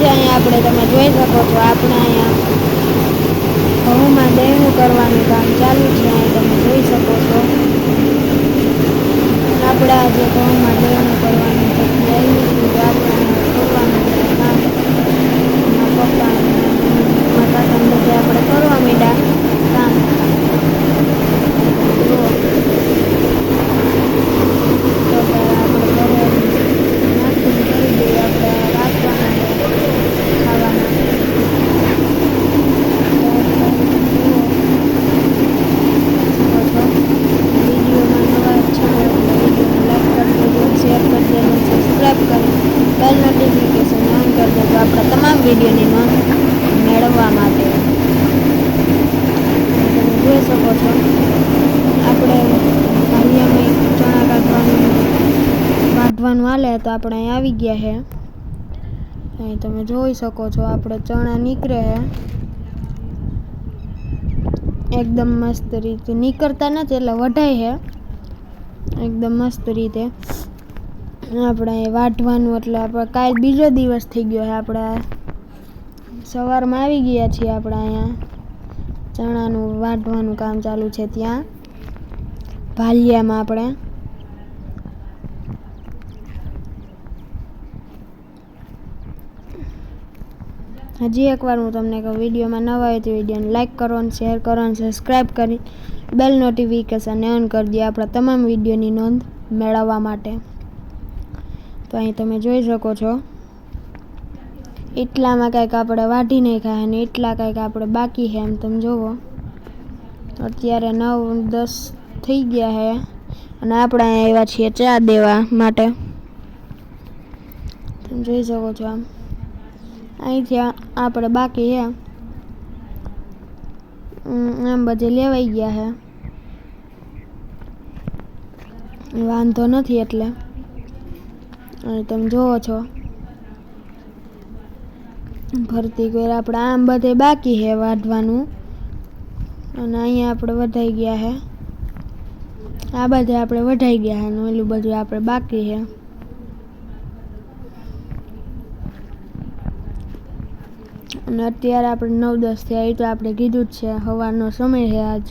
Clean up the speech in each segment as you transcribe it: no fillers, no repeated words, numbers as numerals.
છે અહીંયા આપણે તમે જોઈ શકો છો આપણે અહીંયા ઘઉંમાં દહીણું કરવાનું કામ ચાલુ છે અહીં તમે જોઈ શકો છો આપણે આજે ઘઉંમાં દહીણું કરવાનું છે આપણે કરવાનું છે કામ પપ્પા કાકા બધે આપણે કરવા માંડ્યા કામ બેલ નોટિફિકેશન ઓન કરી દેજો આપણા તમામ વિડીયોની નોંધ મેળવવા માટે તમે જોઈ શકો છો આપણે ભાલિયામાં ચણા કાઢવાનું હાલે તો આપણે અહીં આવી ગયા છે અહીં તમે જોઈ શકો છો આપણે ચણા નીકળે છે એકદમ મસ્ત રીતે નીકળતા નથી એટલે વઢાય છે એકદમ મસ્ત રીતે આપણે વાઢવાનું એટલે આપણે કાલ બીજો દિવસ થઈ ગયો છે આપણે સવારમાં આવી ગયા છીએ આપણે અહીંયા ચણાનું વાઢવાનું કામ ચાલુ છે ત્યાં ભાલિયામાં આપણે હજી એકવાર હું તમને કહું વિડીયોમાં નવા હોય તો વિડીયોને લાઇક કરો અને શેર કરો અને સબસ્ક્રાઈબ કરી બેલ નોટિફિકેશન ઓન કરી દો આપણા તમામ વિડીયોની નોંધ મેળવવા માટે તો અહીં તમે જોઈ શકો છો એટલામાં કંઈક આપણે વાઢી નાખ્યા અને એટલા કંઈક આપણે બાકી છે એમ તમે જુઓ અત્યારે 9-10 થઈ ગયા છે અને આપણે અહીંયા આવ્યા છીએ ચા દેવા માટે તમે જોઈ શકો છો આમ અહીંથી આપણે બાકી છે આમ બધે લેવાઈ ગયા છે વાંધો નથી એટલે અને તમે જોવો છો ભરતી કોઈ આપણે આમ બધે બાકી છે વાઢવાનું અને અહીંયા આપણે વઢાઈ ગયા છે આ બધે આપણે વઢાઈ ગયા છે અને ઓલું બધું આપણે બાકી છે અને અત્યારે આપણે 9-10 થયા તો આપણે કીધું જ છે સવારનો સમય છે આજ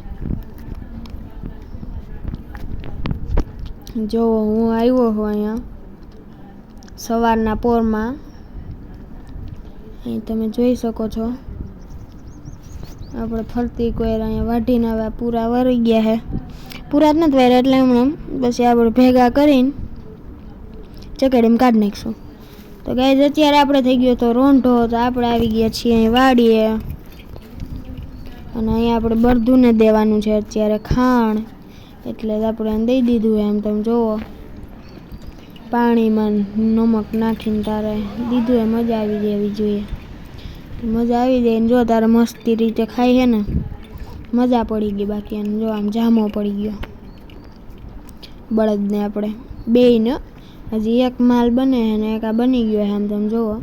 જો હું આવ્યો છું અહીંયા સવારના પોરમાં અહીં તમે જોઈ શકો છો આપણે ફરતી કોઈ અહીંયા વાઢીને હવે પૂરા વળી ગયા છે પૂરા જ નથી વાળ્યા એટલે હમણાં પછી આપણે ભેગા કરીને ચકેડીમાં કાઢી નાખીશું તો ગાઈઝ અત્યારે આપણે થઈ ગયો તો રોંઢો તો આપણે આવી ગયા છીએ અહીં વાડીએ અને અહીંયા આપણે બળદુને દેવાનું છે અત્યારે ખાણ એટલે આપણે દઈ દીધું એમ તમે જુઓ પાણીમાં નમક નાખીને તારે દીધું એ મજા આવી જવી જોઈએ મજા આવી જાય ને જો તારે મસ્તી રીતે ખાઈ છે ને મજા પડી ગઈ બાકી એને જો આમ જામો પડી ગયો બળદને આપણે બેયને હજી એક માલ બને છે ને એક આ બની ગયો છે આમ તમે જુઓ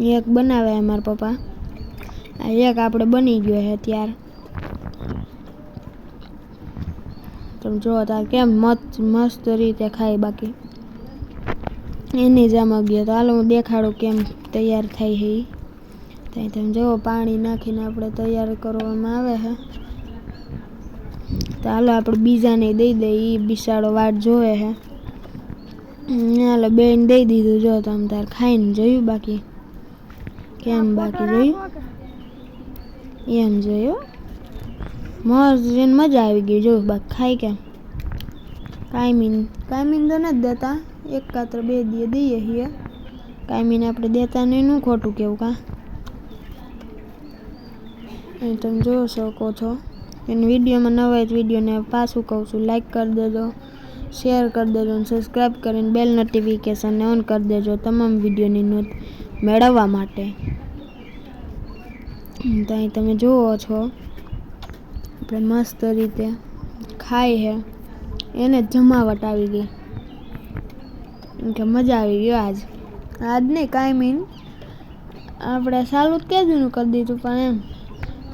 એક બનાવે અમારા પપ્પા આ એક આપણે બની ગયો છે ત્યાર તમે જુઓ તાર કેમ મસ્ત રીતે ખાય બાકી એની જામા ગયો તો હાલો હું દેખાડું કેમ તૈયાર થાય છે ત્યાં તમે જુઓ પાણી નાખીને આપણે તૈયાર કરવામાં આવે છે તો હાલો આપણે બીજાને દઈ દઈએ એ બિસાડો વાટ જોવે છે હાલો બેન દઈ દીધું જો તમે તાર ખાઈને જોયું બાકી કેમ બાકી જોયું એમ જોયું મસ્ત મજા આવી ગઈ જો બાકી ખાઈ કેમ કાયમીન તો નથી દેતા એક કાતર 2 દીએ દઈએ છીએ કાયમીને આપણે દેતા નહીં નું ખોટું કેવું કાં અહીં તમે જોઈ શકો છો એને વિડીયોમાં નવા હોય તો વિડીયોને પાછું કહું છું લાઈક કરી દેજો શેર કરી દેજો અને સબસ્ક્રાઈબ કરીને બેલ નોટિફિકેશનને ઓન કરી દેજો તમામ વિડીયોની નોંધ મેળવવા માટે તો અહીં તમે જુઓ છો આપણે મસ્ત રીતે ખાઈ છે એને જમાવટ આવી ગઈ કે મજા આવી ગયો આજ નહીં કાંઈ આપણે સાલું જ કેદું કરી દીધું પણ એમ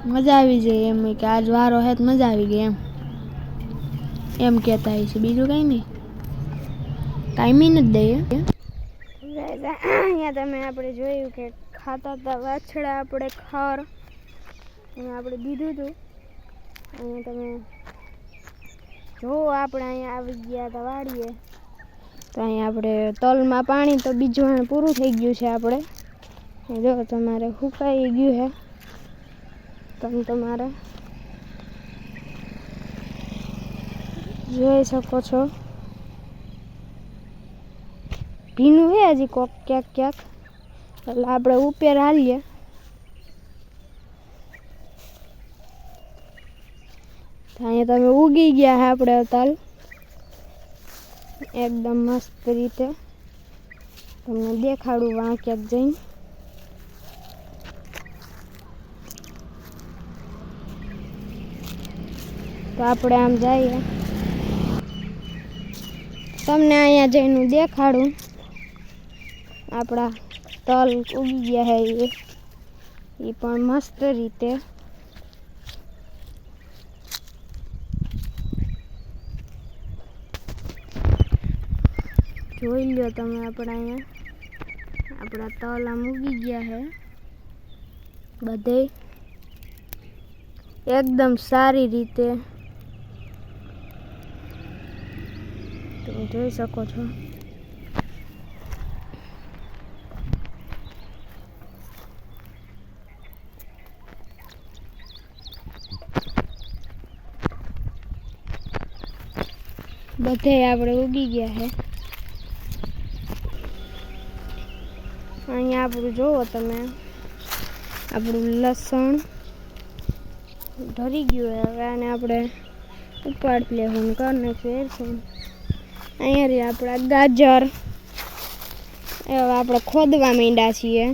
મજા આવી જાય એમ કે આજ વારો હે તો મજા આવી ગઈ એમ કહેતા હોય છે બીજું કંઈ નહીં કાંઈ જ દઈએ અહીંયા તમે આપણે જોયું કે ખાતા હતા વાછડા આપણે ખર અહીંયા આપણે દીધું હતું. અહીંયા તમે જો આપણે અહીંયા આવી ગયા હતા વાડીએ તો અહીંયા આપણે તલમાં પાણી તો બીજું પૂરું થઈ ગયું છે. આપણે જો તમારે સુકાઈ ગયું છે, તમે તમારે જોઈ શકો છો. ભીનું છે હજી કોક ક્યાંક ક્યાંક, એટલે આપણે ઉપર હાલીએ. અહીંયા તમે ઉગી ગયા છે આપણે તલ એકદમ મસ્ત રીતે. તમને દેખાડું વાં ક્યાંક જઈને. તો આપણે આમ જઈએ, તમને અહીંયા જઈને દેખાડું. આપણા તલ ઉગી ગયા છે એ પણ મસ્ત રીતે. જોઈ લો તમે આપણા અહીંયા આપણા તલ આમ ઉગી ગયા છે બધે એકદમ સારી રીતે. તમે જોઈ શકો છો. બધે આપણે ઉગી ગયા છે. અહીંયા આપણું જોવો તમે, આપણું લસણ ઢરી ગયું. હવે આને આપણે ઉપાડી લેવું કરીને ફેરશું. અહીંયા રહી આપણા ગાજર, હવે આપણે ખોદવા માંડ્યા છીએ.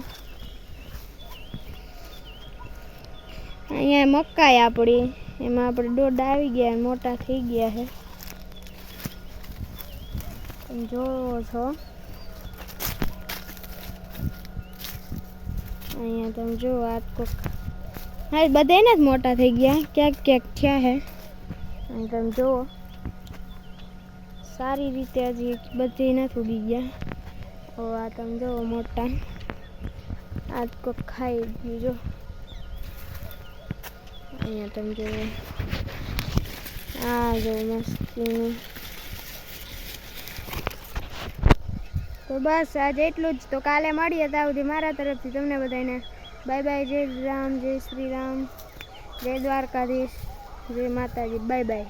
અહીંયા મકાઈ આપણી, એમાં આપણે ડોડા આવી ગયા, મોટા થઈ ગયા છે. તમે જોવો છો અહીંયા, તમે જુઓ આ કોક હા બધાને જ મોટા થઈ ગયા, ક્યાંક ક્યાંક થયા છે. અને તમે જુઓ સારી રીતે હજી બધી નથી ઉગી ગયા. હવે આ તમે જુઓ મોટા, આ કોક ખાઈ ગયું. જો અહીંયા તમે જુઓ, આ જો મસ્તીનું. તો બસ આજે એટલું જ. તો કાલે મળીએ. ત્યાં સુધી મારા તરફથી તમને બધાને બાય બાય. જય રામ, જય શ્રી રામ, જય દ્વારકાધીશ, જય માતાજી. Bye bye.